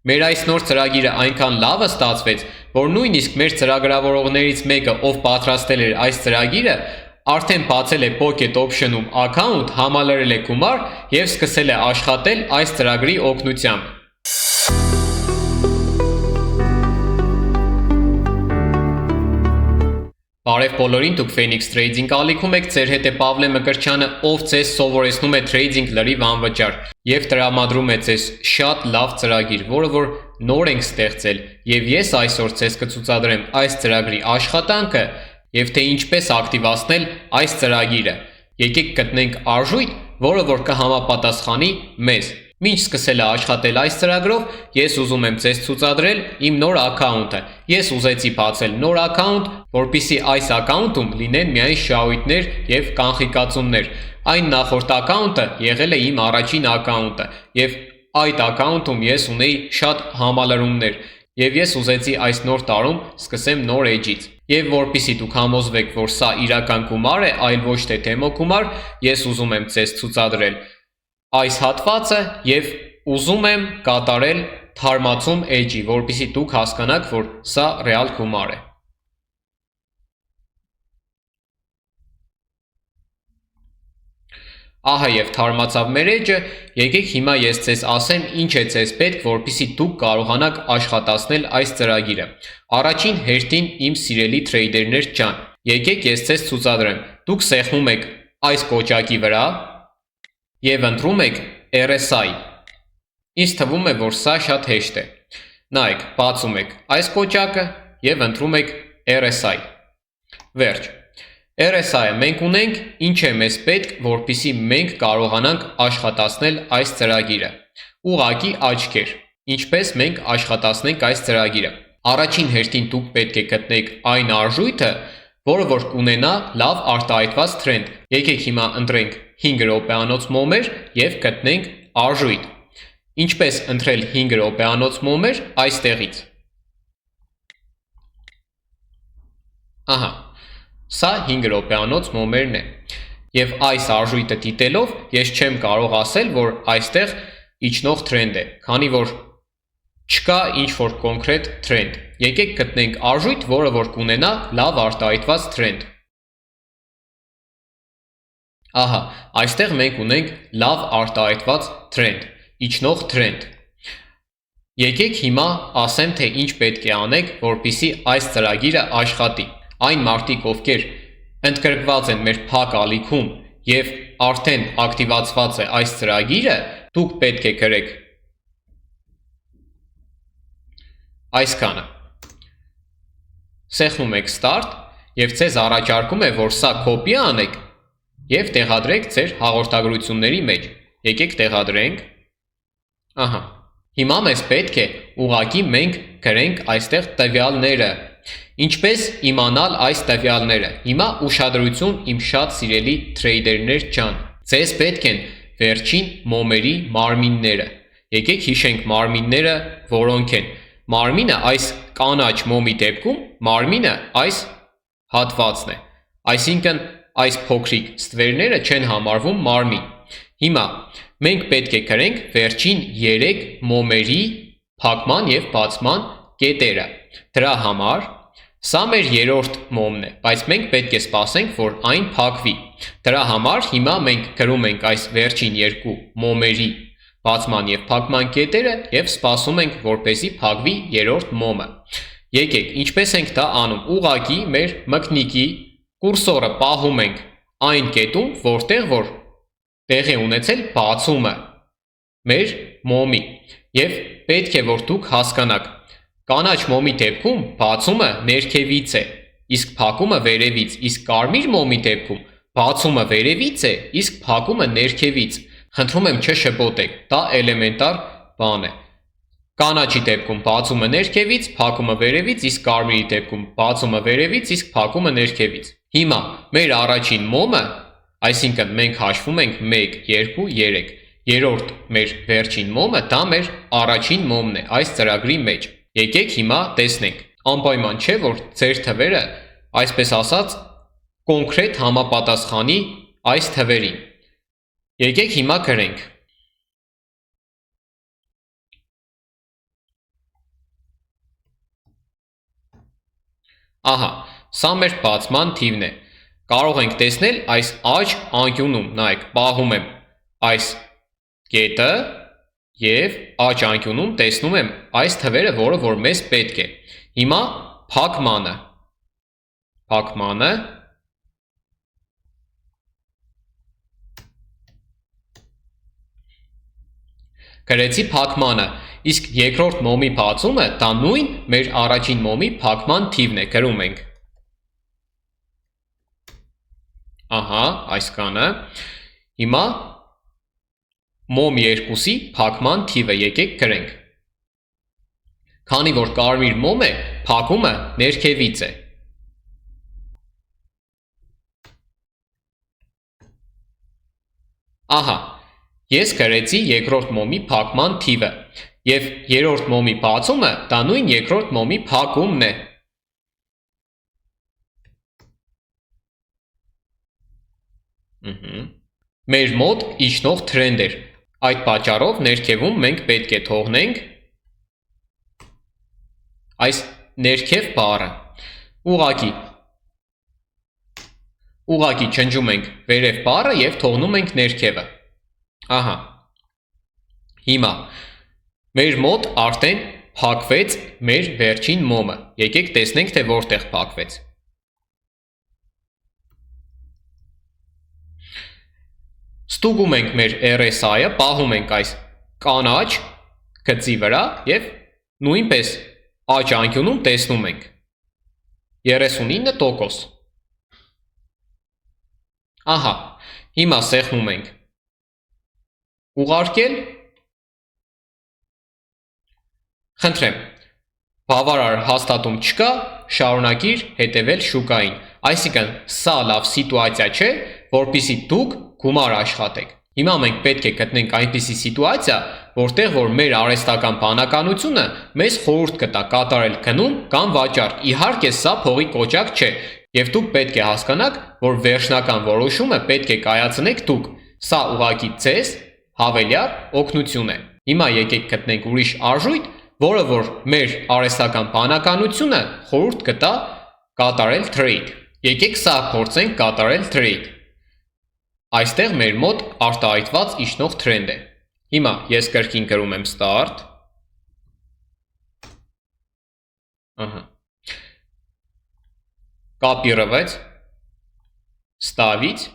Մեր այս նոր ծրագիրը այնքան լավը ստացվեց, որ նույնիսկ մեր ծրագրավորողներից մեկը, ով պատրաստել էր այս ծրագիրը, արդեն բացել է Pocket Option-ում account, համալրել է գումար և սկսել է աշխատել այս ծրագրի օգնությամբ։ Բարև բոլորին, դուք Phoenix Trading ալիքում եք, ձեր հետ է Պավլե Մկրտչյանը, ով ձեզ սովորեցնում է Trading լրիվ անվճար և տրամադրում է ձեզ շատ լավ ծրագիր, որը որ նոր ենք ստեղծել, և ես այսօր ձեզ կցուցադրեմ այս ծրագրի աշխատանքը և թե ինչպես ակտիվացնել այս ծրագիրը։ Եկեք գտնենք արժույթ, որը որ կհամապատասխանի մեզ։ Մինչ սկսել է աշխատել այս ծրագրով, ես ուզում եմ ձեզ ցուցադրել իմ նոր account-ը։ Ես ուզեցի բացել նոր account, որպեսզի այս account-ում լինեն միայն շահույթներ և կանխիկացումներ։ Այն նախորդ account-ը եղել է իմ առաջին account-ը, և այդ account-ում ես ունեի շատ համալրումներ, և ես ուզեցի այս նոր տարում սկսեմ նոր էջից։ Եվ որպեսզի դուք համոզվեք, որ սա իրական գումար է, այլ ոչ թե դեմո գումար, ես ուզում եմ ձեզ ցուցադրել այս հատվածը և ուզում եմ կատարել թարմացում էջի, որպեսզի դուք հասկանաք, որ սա ռեալ գումար է։ Ահա և թարմացավ մեր էջը, եկեք հիմա ես ձեզ ասեմ ինչ է ձեզ պետք, որպեսզի դուք կարողանաք աշխատացնել այս ծրագիրը։ Առաջին հերթին իմ սիրելի թրեյդերներ ջան, եկեք ես ձեզ ցուցադրեմ։ Դուք սեղմում եք այս կոճակի վրա և ընտրում եք RSI։ Ինձ թվում է, որ սա շատ հեշտ է։ Նայեք, բացում եք այս կոճակը և ընտրում եք RSI։ Վերջ։ RSI-ը մենք ունենք, ինչ է մեզ պետք, որպեսզի մենք կարողանանք աշխատացնել այս ծրագիրը։ Ուղղակի աչքեր, ինչպես մենք աշխատացնենք այս ծրագիրը։ Առաջին հերթին դուք պետք է գտնեք այն արժույթը, որը որ կունենա լավ արտահայտված թրենդ։ Եկեք հիմա ընտրենք 5 րոպեանոց մոմեր և գտնենք արժույթ։ Ինչպես ընտրել 5 րոպեանոց մոմեր այստեղից։ Ահա, սա 5 րոպեանոց մոմերն է։ Եվ այս արժույթը դիտելով ես չեմ կարող ասել, որ այստեղ իջնող թրենդ է, քանի որ չկա ինչ-որ կոնկրետ թրենդ։ Եկեք գտնենք արժույթ, որը որ կունենա լավ արտահայտված թրենդ։ Ահա, այստեղ մենք ունենք լավ արտահայտված թրենդ, իջնող թրենդ։ Եկեք հիմա ասեմ, թե ինչ պետք է անեք, որպեսզի այս ծրագիրը աշխատի։ Այն մարդիկ, ովքեր ընդգրկված են մեր փակ ալիքում և արդեն ակտիվացված է այս ծրագիրը, դուք պետք է գրեք այսքանը։ Սեղմում եք Start և ձեզ առաջարկում է, որ սա copy անեք և տեղադրեք ձեր հաղորդագրությունների մեջ։ Եկեք տեղադրենք։ Ահա։ Հիմա մեզ պետք է ուղղակի մենք գրենք այստեղ տվյալները։ Ինչպես իմանալ այս տվյալները։ Հիմա ուշադրություն իմ շատ սիրելի թրեյդերներ ջան։ Ձեզ պետք են վերջին մոմերի մարմինները։ Եկեք հիշենք մարմինները որոնք են։ Մարմինը այս կանաչ մոմի դեպքում մարմինը այս հատվածն է։ Այսինքն այս փոքրիկ ստվերները չեն համարվում մարմին։ Հիմա մենք պետք է գրենք վերջին 3 մոմերի փակման և բացման կետերը։ Դրա համար սա մեր երրորդ մոմն է, բայց մենք պետք է սպասենք, որ այն փակվի։ Դրա համար հիմա մենք գրում ենք այս վերջին 2 մոմերի բացման և փակման կետերը և սպասում ենք, որպեսզի փակվի երրորդ մոմը։ Եկեք, ինչպես ենք դա անում։ Ուղղակի մեր մկնիկի կուրսորը պահում ենք այն կետում, որտեղ որ տեղի ունեցել բացումը մեր մոմի։ Եվ պետք է, որ դուք հասկանաք, կանաչ մոմի դեպքում բացումը ներքևից է, իսկ փակումը վերևից, իսկ կարմիր մոմի դեպքում բացումը վերևից է, իսկ փակումը ներքևից։ Խնդրում եմ չշփոթեք, դա էլեմենտար բան է։ Կանաչի դեպքում բացումը ներքևից, փակումը վերևից, իսկ կարմիրի դեպքում բացումը վերևից, իսկ փակումը ներքևից։ Հիմա մեր առաջին մոմը, այսինքն մենք հաշվում ենք 1, 2, 3, երրորդ մեր վերջին մոմը, դա մեր առաջին մոմն է այս ծրագրի մեջ։ Եկեք հիմա տեսնենք։ Անպայման չէ, որ ձեր թվերը, այսպես ասած, կոնկրետ համապատասխանի այս թվերին։ Եկեք հիմա գրենք։ Ահա, սա մեր բացման թիվն է։ Կարող ենք տեսնել այս աջ անկյունում, նայեք, պահում եմ այս կետը և աջ անկյունում տեսնում եմ այս թվերը, որը որ մեզ պետք է։ Հիմա փակմանը։ Գրեցի փակմանը, իսկ երկրորդ մոմի բացումը դա նույն մեր առաջին մոմի փակման թիվն է, գրում ենք։ Ահա, այս կանը։ Հիմա մոմ 2-ի փակման թիվը եկեք գրենք։ Քանի որ կարմիր մոմ է, փակումը ներքևից է։ Ահա, ես գրեցի երկրորդ մոմի փակման թիվը, և երրորդ մոմի բացումը դա նույն երկրորդ մոմի փակումն է։ Մեր մոտ իջնող թրենդ էր, այդ պատճառով ներքևում մենք պետք է թողնենք այս ներքև բառը, ուղղակի չնջում ենք վերև բառը և թողնում ենք ներքևը։ Ահա, հիմա մեր մոտ արդեն փակվեց մեր վերջին մոմը, եկեք տեսնենք, թե որտեղ փակվեց։ Ստուգում ենք մեր RSI-ը, պահում ենք այս կանաչ գծի վրա և նույնպես աջ անկյունում տեսնում ենք 39%։ Ահա, հիմա սեղմում ենք ուղարկել։ Խնդրեմ, բավարար հաստատում չկա, շարունակիր հետևել շուկային, այսինքն սա լավ սիտուացիա չէ, որպեսզի դուք գումար աշխատեք։ Հիմա մենք պետք է գտնենք այնպիսի սիտուացիա, որտեղ որ մեր արհեստական բանականությունը մեզ խորհուրդ կտա կատարել գնում կամ վաճառք։ Իհարկե սա փողի կոճակ չէ, և դուք պետք է հասկանաք, որ վերջնական որոշումը պետք է կայացնեք դուք։ Սա ուղղակի ձեզ հավելյալ օգնություն է։ Հիմա եկեք գտնենք ուրիշ արժույթ, որը որ մեր արհեստական բանականությունը խորհուրդ կտա կատարել trade։ Եկեք սա փորձենք կատարել trade։ Այստեղ մեր մոտ արտահայտված իջնող թրենդ է։ Հիմա ես կրկին գրում եմ start։ Կապիրվեց, ստավից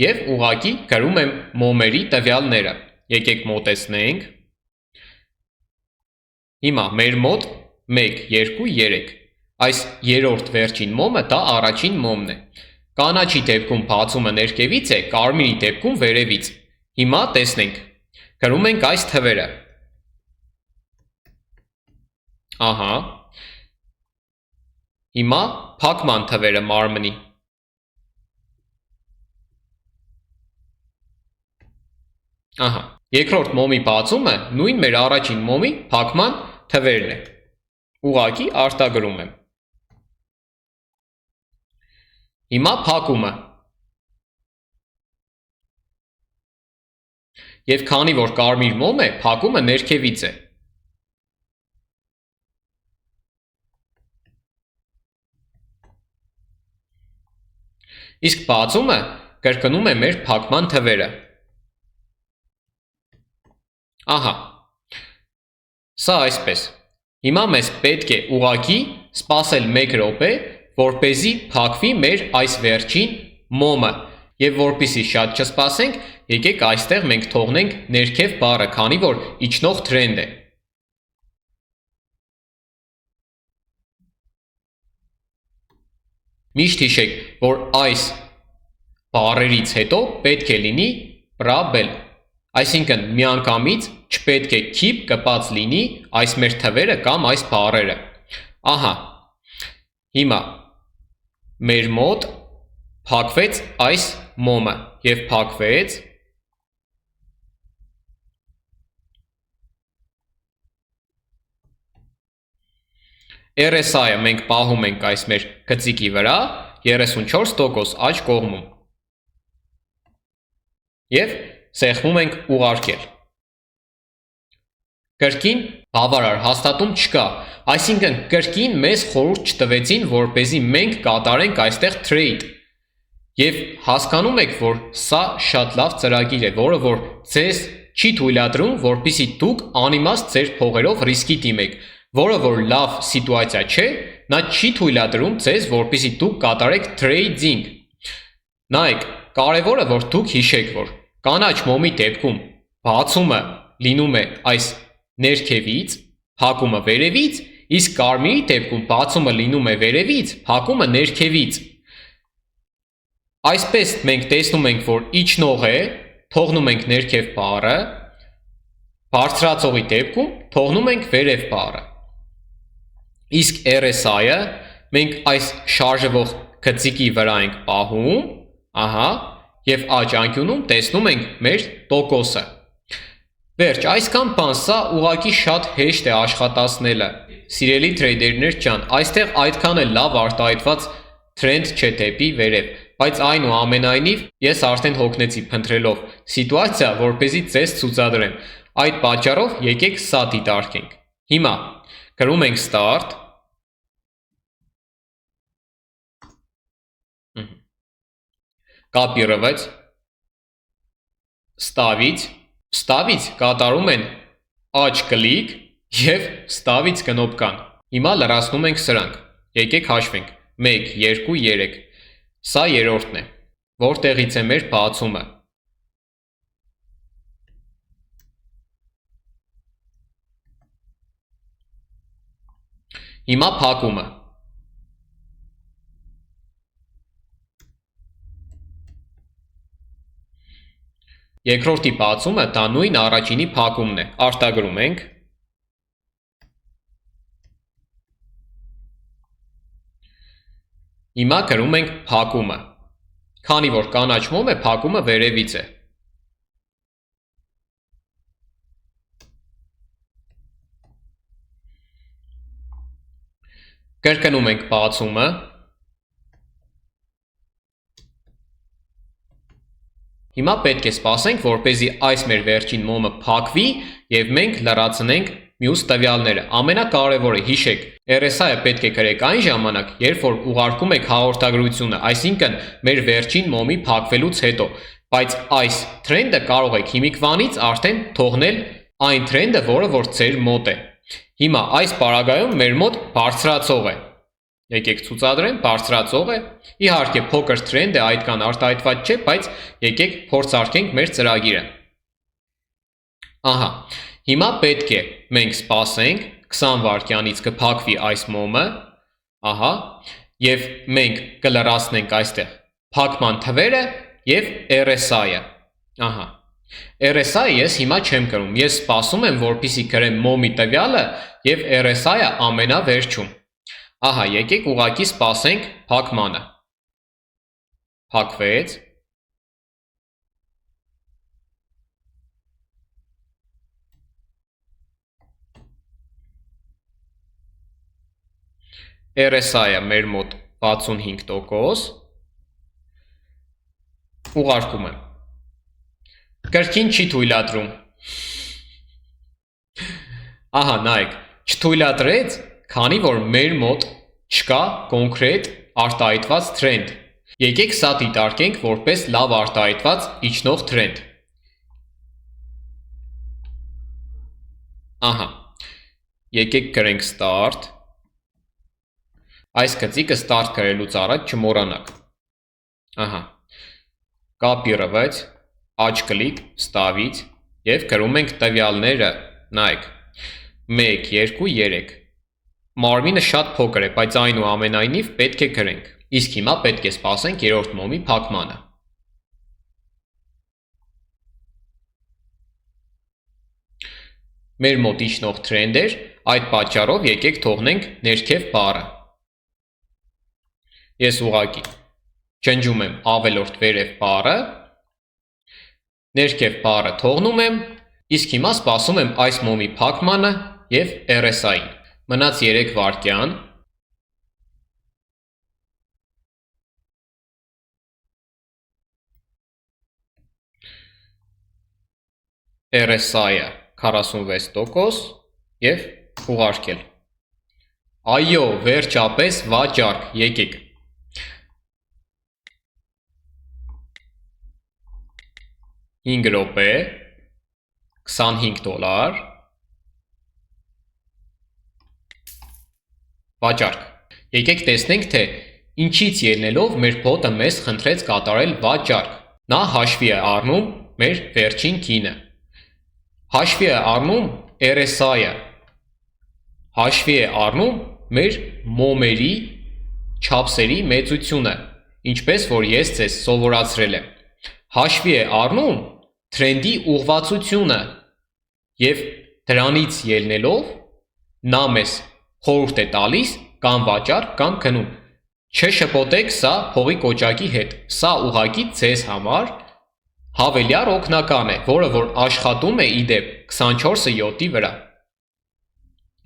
և ուղղակի գրում եմ մոմերի տվյալները։ Եկեք մոտեցնենք։ Հիմա մեր մոտ 1, 2, 3։ Այս երրորդ վերջին մոմը դա առաջին մոմն է։ Կանաչի դեպքում բացումը ներքևից է, կարմիրի դեպքում վերևից։ Հիմա տեսնենք։ Գրում ենք այս թվերը։ Ահա։ Հիմա փակման թվերը մարմնի։ Ահա։ Երկրորդ մոմի բացումը նույն մեր առաջին մոմի փակման թվերն է։ Ուղղակի արտագրում եմ։ Հիմա փակումը։ Եվ քանի որ կարմիր մոմ է, փակումը ներքևից է։ Իսկ բացումը կրկնում է մեր փակման թվերը։ Ահա։ Սա այսպես։ Հիմա մեզ պետք է ուղղակի սպասել 1 րոպե, որպեսզի փակվի մեր այս վերջին մոմը, և որպեսզի շատ չսպասենք, եկեք այստեղ մենք թողնենք ներքև բառը, քանի որ իջնող թրենդ է։ Միշտ հիշեք, որ այս բառերից հետո պետք է լինի պրաբել, այսինքն միանգամից չպետք է keep կպած լինի այս մեր թվերը կամ այս բառերը։ Ահա, հիմա մեր մոտ փակվեց այս մոմը և փակվեց RSI-ը մենք պահում ենք այս մեր գծիկի վրա 34% աջ կողմում և սեղմում ենք ուղարկել։ Կրկին բավարար հաստատում չկա, այսինքն կրկին մեզ խորհուրդ չտվեցին, որպեսզի մենք կատարենք այստեղ trade։ Եվ հասկանում եք, որ սա շատ լավ ծրագիր է, որը որ ձեզ չի թույլատրում, որպեսզի դուք անիմաստ ձեր փողերով ռիսկի դիմեք, որը որ լավ սիտուացիա չէ, նա չի թույլատրում ձեզ, որպեսզի դուք կատարեք trading։ Նայեք, կարևորը որ դուք հիշեք, որ կանաչ մոմի դեպքում բացումը լինում է այս ներքևից, փակումը վերևից, իսկ կարմիրի դեպքում բացումը լինում է վերևից, փակումը ներքևից։ Այսպես մենք տեսնում ենք, որ իջնող է, թողնում ենք ներքև բառը, բարձրացողի դեպքում թողնում ենք վերև բառը։ Իսկ RSI-ը մենք այս շարժվող գծիկի վրա ենք պահում, ահա, եւ աջ անկյունում տեսնում ենք մեր տոկոսը։ Վերջ, այսքան բան, սա ուղղակի շատ հեշտ է աշխատացնելը։ Սիրելի տրեյդերներ ջան, այստեղ այդքան է լավ արտահայտված trend չէ դեպի վերև, բայց այնուամենայնիվ ես արդեն հոգնեցի փնտրելով սիտուացիա, որպեսզի ձեզ ցուցադրեմ։ Այդ պատճառով եկեք սա դիտարկենք։ Հիմա գրում ենք start, կապի ռվեց, ստավից կատարում են աջ կլիկ և ստավից կնոպկան։ Հիմա լրացնում ենք սրանք, եկեք հաշվենք, 1, 2, 3, սա երրորդն է, որտեղից է մեր բացումը։ Հիմա փակումը։ Երկրորդի բացումը դա նույն առաջինի փակումն է, արտագրում ենք։ Հիմա գրում ենք փակումը, քանի որ կանաչ մոմ է, փակումը վերևից է։ Կրկնում ենք բացումը, հիմա պետք է սպասենք, որպեսզի այս մեր վերջին մոմը փակվի և մենք լրացնենք մյուս տվյալները։ Ամենակարևորը հիշեք, RSI-ը պետք է գրեք այն ժամանակ, երբ որ ուղարկում եք հաղորդագրությունը, այսինքն մեր վերջին մոմի փակվելուց հետո, բայց այս trend-ը կարող եք հիմիկվանից արդեն թողնել այն trend-ը, որը որ ձեր մոտ է։ Հիմա այս պարագայում մեր մոտ բարձրացող է։ Եկեք ցուցադրեմ, բարձրացող է, իհարկե փոքր trend է, այդքան արտահայտված չէ, բայց եկեք փորձարկենք մեր ծրագիրը։ Ահա, հիմա պետք է մենք սպասենք 20 վայրկյանից կփակվի այս մոմը, ահա, եւ մենք կլրացնենք այստեղ փակման թվերը եւ RSI-ը, ահա։ RSI-ը ես հիմա չեմ գրում, ես սպասում եմ, որպեսզի գրեմ մոմի տվյալը եւ RSI-ը ամենավերջում։ Ահա, եկեք ուղղակի սպասենք փակմանը։ Փակվեց։ RSI-ը մեր մոտ 65%, ուղարկում եմ։ Կրկին չի թույլատրում։ Ահա, նայեք, չթույլատրեց, քանի որ մեր մոտ չկա կոնկրետ արտահայտված trend։ Եկեք սա դիտարկենք որպես լավ արտահայտված իջնող trend։ Ահա, եկեք գրենք start։ Այս գծիկը start գրելուց առաջ չմոռանաք։ Ահա, կապի ռվեց, աջ կլիկ, ստավից և գրում ենք տվյալները, նայեք, 1, 2, 3, մարմինը շատ փոքր է, բայց այնուամենայնիվ պետք է գրենք, իսկ հիմա պետք է սպասենք երրորդ մոմի փակմանը։ Մեր մոտ իջնող trend էր, այդ պատճառով եկեք թողնենք ներքև բառը։ Ես ուղղակի ջնջում եմ ավելորդ վերև բառը, ներքև բառը թողնում եմ, իսկ հիմա սպասում եմ այս մոմի փակմանը և RSI-ին։ Մնաց 3 վայրկյան։ RSI-ը 46% և ուղարկել։ Այո, վերջապես վաճառք, եկեք։ 5 րոպե, $25, վաճառք։ Եկեք տեսնենք, թե ինչից ելնելով մեր բոտը մեզ խնդրեց կատարել վաճառք։ Նա հաշվի է առնում մեր վերջին գինը, հաշվի է առնում RSI-ը, հաշվի է առնում մեր մոմերի չափսերի մեծությունը, ինչպես որ ես ձեզ սովորացրել եմ, հաշվի է առնում թրենդի ուղղվածությունը և դրանից ելնելով նա մեզ խորհուրդ է տալիս կամ վաճառք կամ գնում։ Չշփոթեք սա փողի կոճակի հետ, սա ուղղակի ձեզ համար հավելյալ օգնական է, որը որ աշխատում է իդեպ 24/7-ի վրա։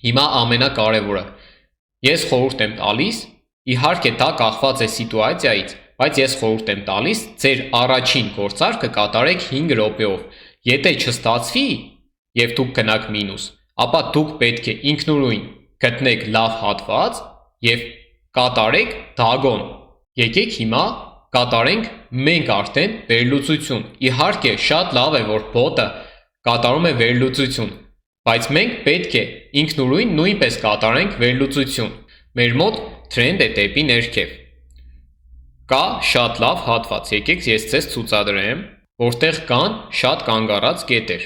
Հիմա ամենակարևորը, ես խորհուրդ եմ տալիս, իհարկե դա կախված է սիտուացիայից, բայց ես խորհուրդ եմ տալիս ձեր առաջին գործարքը կատարեք 5 րոպեով։ Եթե չստացվի և դուք գնաք մինուս, ապա դուք պետք է ինքնուրույն գտնեք լավ հատված և կատարեք դագոն։ Եկեք հիմա կատարենք մենք արդեն վերլուծություն։ Իհարկե շատ լավ է, որ բոտը կատարում է վերլուծություն, բայց մենք պետք է ինքնուրույն նույնպես կատարենք վերլուծություն։ Մեր մոտ թրենդ է դեպի ներքև։ Կա շատ լավ հատված, եկեք ես ձեզ ցուցադրեմ, որտեղ կան շատ կանգ առած կետեր։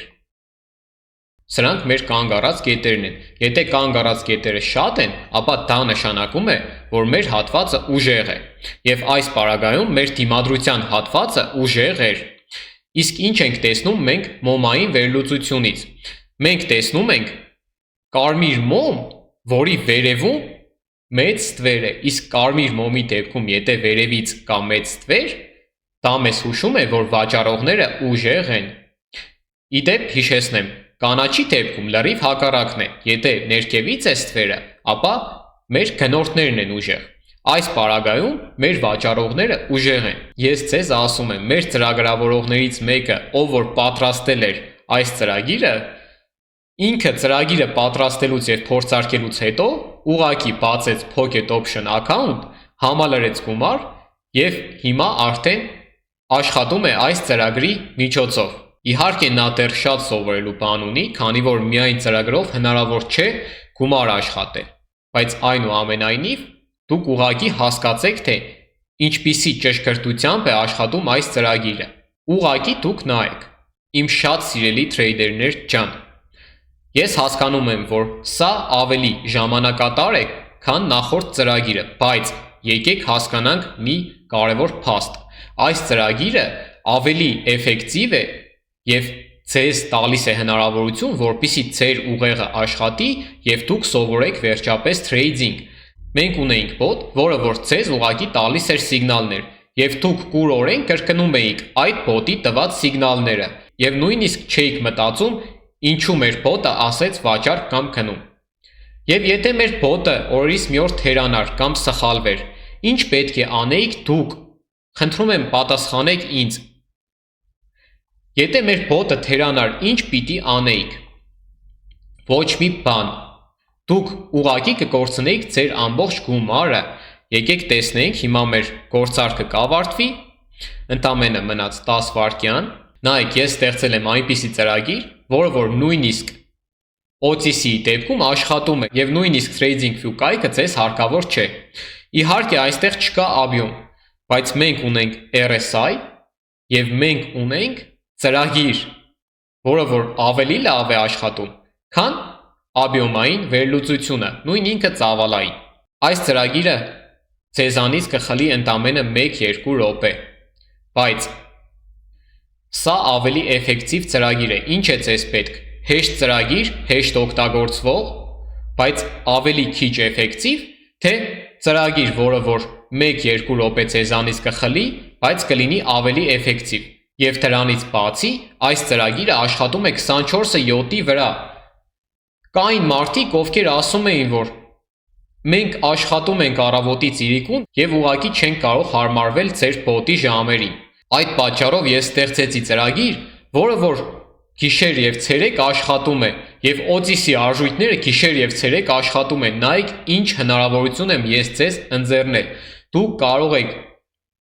Սրանք մեր կանգ առած կետերն են։ Եթե կանգ առած կետերը շատ են, ապա դա նշանակում է, որ մեր հատվածը ուժեղ է։ Եվ այս պարագայում մեր դիմադրության հատվածը ուժեղ էր։ Իսկ ինչ ենք տեսնում մենք մոմային վերլուծությունից։ Մենք տեսնում ենք կարմիր մոմ, որի վերևում մեծ ստվեր է, իսկ կարմիր մոմի դեպքում եթե վերևից կա մեծ ստվեր, դա մեզ հուշում է, որ վաճառողները ուժեղ են։ Իդեպ հիշեցնեմ, կանաչի դեպքում լրիվ հակառակն է, եթե ներքևից է ստվերը, ապա մեր գնորդներն են ուժեղ։ Այս պարագայում մեր վաճառողները ուժեղ են։ Ես ձեզ ասում եմ, մեր ծրագրավորողներից մեկը, ով որ պատրաստել էր այս ծրագիրը, ինքը ծրագիրը պատրաստելուց և փորձարկելուց հետո ուղղակի բացեց Pocket Option account, համալրեց գումար և հիմա արդեն աշխատում է այս ծրագրի միջոցով։ Իհարկե նա դեռ շատ սովորելու բան ունի, քանի որ միայն ծրագրով հնարավոր չէ գումար աշխատել, բայց այնուամենայնիվ դուք ուղղակի հասկացեք, թե ինչպիսի ճշգրտությամբ է աշխատում այս ծրագիրը։ Ուղղակի դուք նայեք, իմ շատ սիրելի թրեյդերներ ջան։ Ես հասկանում եմ, որ սա ավելի ժամանակատար է, քան նախորդ ծրագիրը, բայց եկեք հասկանանք մի կարևոր փաստ։ Այս ծրագիրը ավելի էֆեկտիվ է և ձեզ տալիս է հնարավորություն, որպեսզի ձեր ուղեղը աշխատի և դուք սովորեք վերջապես թրեյդինգ։ Մենք ունեինք բոտ, որը որ ձեզ ուղղակի տալիս էր սիգնալներ, և դուք կուրորեն կրկնում էիք այդ բոտի տված սիգնալները, և նույնիսկ չէիք մտածում, ինչու մեր բոտը ասեց վաճառք կամ գնում։ Եվ եթե մեր բոտը օրից մի օր թերանար կամ սխալվեր, ինչ պետք է անեիք դուք, խնդրում եմ պատասխանեք ինձ։ Եթե մեր բոտը թերանար, ինչ պիտի անեիք։ Ոչ մի բան։ Դուք ուղղակի կկորցնեիք ձեր ամբողջ գումարը։ Եկեք տեսնենք, հիմա մեր գործարքը կավարտվի, ընդամենը մնաց 10 վայրկյան։ Նայեք, ես ստեղծել եմ այնպիսի ծրագիր, որը որ նույնիսկ OTC-ի դեպքում աշխատում է և նույնիսկ TradingView կայքը ձեզ հարկավոր չէ։ Իհարկե այստեղ չկա աբյոմ, բայց մենք ունենք RSI և մենք ունենք ծրագիր, որը որ ավելի լավ է աշխատում, քան աբյոմային վերլուծությունը, նույն ինքը ծավալային։ Այս ծրագիրը ձեզանից կխլի ընդամենը 1-2 րոպե, բայց սա ավելի էֆեկտիվ ծրագիր է։ Ինչ է ձեզ պետք։ Հեշտ ծրագիր, հեշտ օգտագործվող, բայց ավելի քիչ էֆեկտիվ, թե ծրագիր, որը որ 1-2 րոպե ձեզանից կխլի, բայց կլինի ավելի էֆեկտիվ։ Եվ դրանից բացի, այս ծրագիրը աշխատում է 24/7-ի վրա։ Կային մարդիկ, ովքեր ասում էին, որ մենք աշխատում ենք առավոտից իրիկուն և ուղղակի չենք կարող հարմարվել ձեր բոտի ժամերին։ Այդ պատճառով ես ստեղծեցի ծրագիր, որը որ գիշեր եւ ցերեկ աշխատում է եւ Օծիսի արժույթները գիշեր եւ ցերեկ աշխատում են։ Նայեք, ինչ հնարավորություն եմ ես ձեզ ընձեռնել։ Դուք կարող եք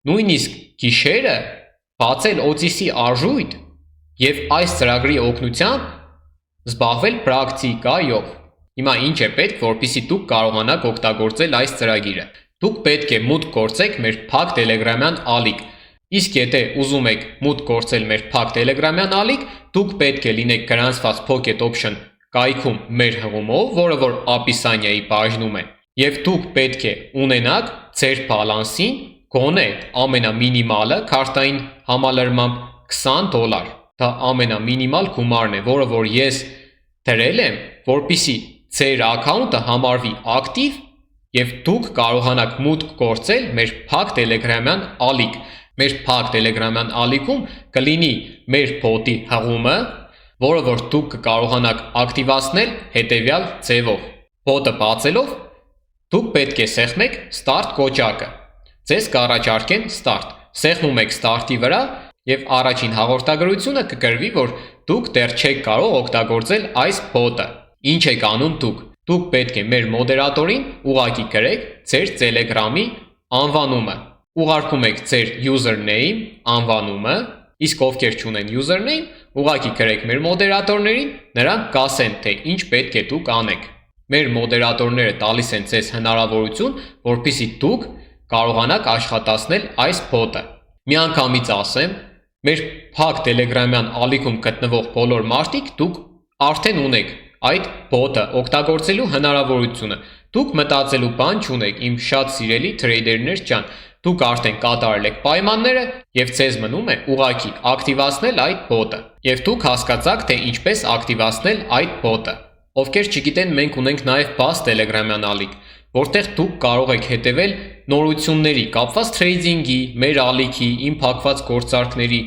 նույնիսկ գիշերը բացել Օծիսի արժույթ եւ այս ծրագրի օգնությամբ զբաղվել պրակտիկայով։ Հիմա ինչ է պետք, որպեսզի դուք կարողանաք օգտագործել այս ծրագիրը։ Դուք պետք է մուտք գործեք մեր փակ Telegram-յան ալիք։ Իսկ եթե ուզում եք մուտք գործել մեր փակ Telegram-յան ալիք, դուք պետք է լինեք գրանցված Pocket Option կայքում մեր հղումով, որը որ ապիսանիայի բաժնում է, եւ դուք պետք է ունենաք ձեր բալանսին գոնե ամենամինիմալը քարտային համալրմամբ $20։ Դա ամենամինիմալ գումարն է, որը որ ես դրել եմ, որպեսզի ձեր account-ը համարվի ակտիվ եւ դուք կարողանաք մուտք գործել մեր փակ Telegram-յան ալիք։ Մեր փակ Telegram-յան ալիքում կլինի մեր bot-ի հղումը, որը որ դուք կարողանաք ակտիվացնել հետեւյալ ձևով։ Bot-ը բացելով դուք պետք է սեղմեք Start կոճակը։ Ձեզ կառաջարկեն Start։ Սեղմում եք Start-ի վրա եւ առաջին հաղորդագրությունը կգրվի, որ դուք դեռ չեք կարող օգտագործել այս bot-ը։ Ինչ եք անում դուք։ Դուք պետք է մեր մոդերատորին ուղակի գրեք ձեր Telegram-ի անվանումը։ Ուղարկում եք ձեր username անվանումը, իսկ ովքեր չունեն username, ուղակի գրեք մեր մոդերատորներին, նրանք կասեն, թե ինչ պետք է դուք անեք։ Մեր մոդերատորները տալիս են ձեզ հնարավորություն, որպեսզի դուք կարողանաք աշխատացնել այս bot-ը։ Միանգամից ասեմ, մեր փակ Telegram-յան ալիքում գտնվող բոլոր մարդիկ դուք արդեն ունեք այդ bot-ը օգտագործելու հնարավորությունը։ Դուք մտածելու բան չունեք, իմ շատ սիրելի թրեյդերներ ջան, դուք արդեն կատարել եք պայմանները եւ ձեզ մնում է ուղակի ակտիվացնել այդ bot-ը։ Եվ դուք հասկացաք, թե ինչպես ակտիվացնել այդ bot-ը։ Ովքեր չգիտեն, մենք ունենք նաեւ բաց Telegram-յան ալիք, որտեղ դուք կարող եք հետևել նորությունների կապված թրեյդինգի, մեր ալիքի, իմ փակված գործարքների,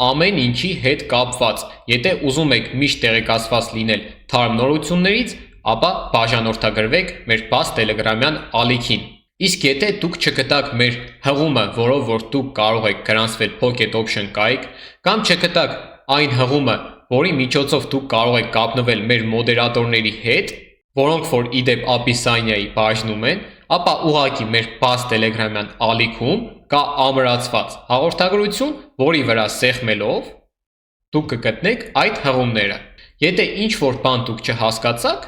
ամեն ինչի հետ կապված։ Եթե ուզում եք միշտ տեղեկացված լինել թարմ նորություններից, ապա բաժանորդագրվեք մեր բաց Telegram-յան ալիքին։ Իսկ եթե դուք չգտաք մեր հղումը, որով որ դուք կարող եք գրանցվել Pocket Option կայք, կամ չգտաք այն հղումը, որի միջոցով դուք կարող եք կապնվել մեր մոդերատորների հետ, որոնք որ իդեպ ապիսանիայի բաժնում են, ապա ուղղակի մեր բաց Telegram-յան ալիքում կա ամրացված հաղորդագրություն, որի վրա սեղմելով դուք կգտնեք այդ հղումները։ Եթե ինչ որ բան դուք չհասկացաք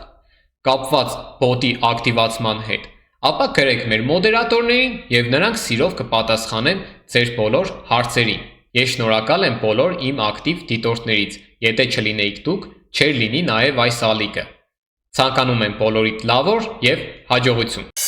կապված bot-ի ակտիվացման հետ, ապա գրեք մեր մոդերատորներին եւ նրանք սիրով կպատասխանեն ձեր բոլոր հարցերին։ Ես շնորհակալ եմ բոլոր իմ ակտիվ դիտորդներից։ Եթե չլինեիք դուք, չէր լինի նաեւ այս ալիքը։ Ցանկանում եմ բոլորիդ լավ օր եւ հաջողություն։